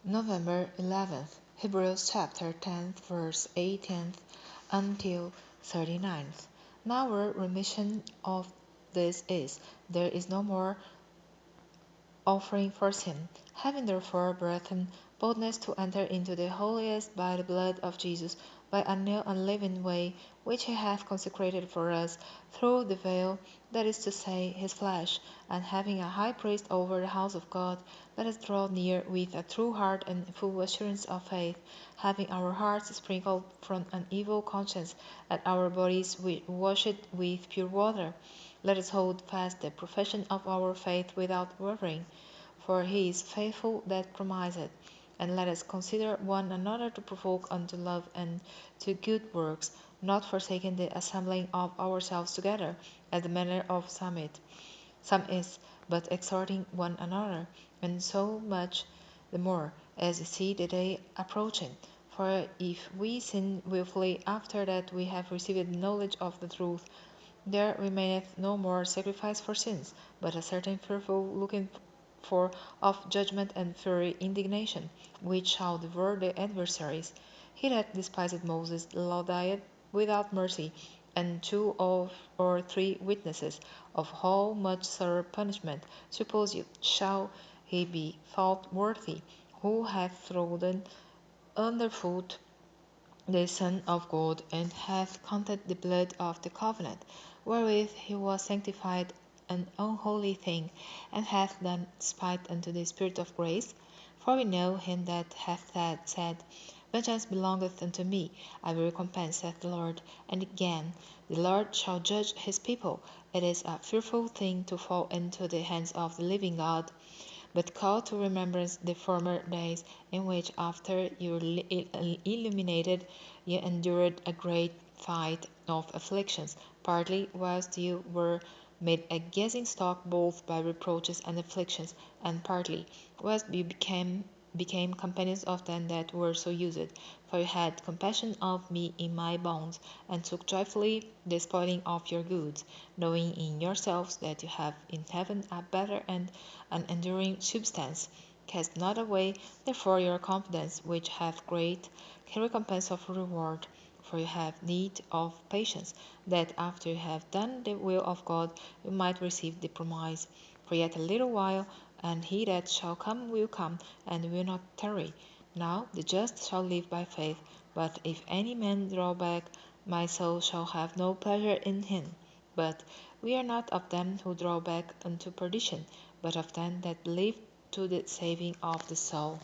November 11th, Hebrews chapter 10, verse 18th until 39th. Now our remission of this is, there is no more offering for sin, having therefore, brethren, boldness to enter into the holiest by the blood of Jesus, by a new and living way, which he hath consecrated for us through the veil, that is to say, his flesh. And having a high priest over the house of God, let us draw near with a true heart and full assurance of faith, having our hearts sprinkled from an evil conscience, and our bodies washed with pure water. Let us hold fast the profession of our faith without wavering, for he is faithful that promised. And let us consider one another to provoke unto love and to good works, not forsaking the assembling of ourselves together, as the manner of some is, but exhorting one another, and so much the more as you see the day approaching. For if we sin wilfully after that we have received knowledge of the truth, there remaineth no more sacrifice for sins, but a certain fearful looking for of judgment and fiery indignation, which shall devour the adversaries. He that despised Moses' law died without mercy, and two of or three witnesses of how much sorrow punishment, suppose you, shall he be thought worthy, who hath trodden under foot the Son of God, and hath counted the blood of the covenant, wherewith he was sanctified, an unholy thing, and hath done despite unto the Spirit of grace? For we know him that hath said, Vengeance belongeth unto me, I will recompense, saith the Lord. And again, the Lord shall judge his people. It is a fearful thing to fall into the hands of the living God. But call to remembrance the former days, in which, after you were illuminated, you endured a great fight of afflictions, partly whilst you were made a gazing stock both by reproaches and afflictions, and partly whilst you became companions of them that were so used. For you had compassion of me in my bonds, and took joyfully the spoiling of your goods, knowing in yourselves that you have in heaven a better and an enduring substance. Cast not away therefore your confidence, which hath great recompense of reward. For you have need of patience, that after you have done the will of God, you might receive the promise. For yet a little while, and he that shall come will come, and will not tarry. Now the just shall live by faith. But if any man draw back, my soul shall have no pleasure in him. But we are not of them who draw back unto perdition, but of them that believe to the saving of the soul.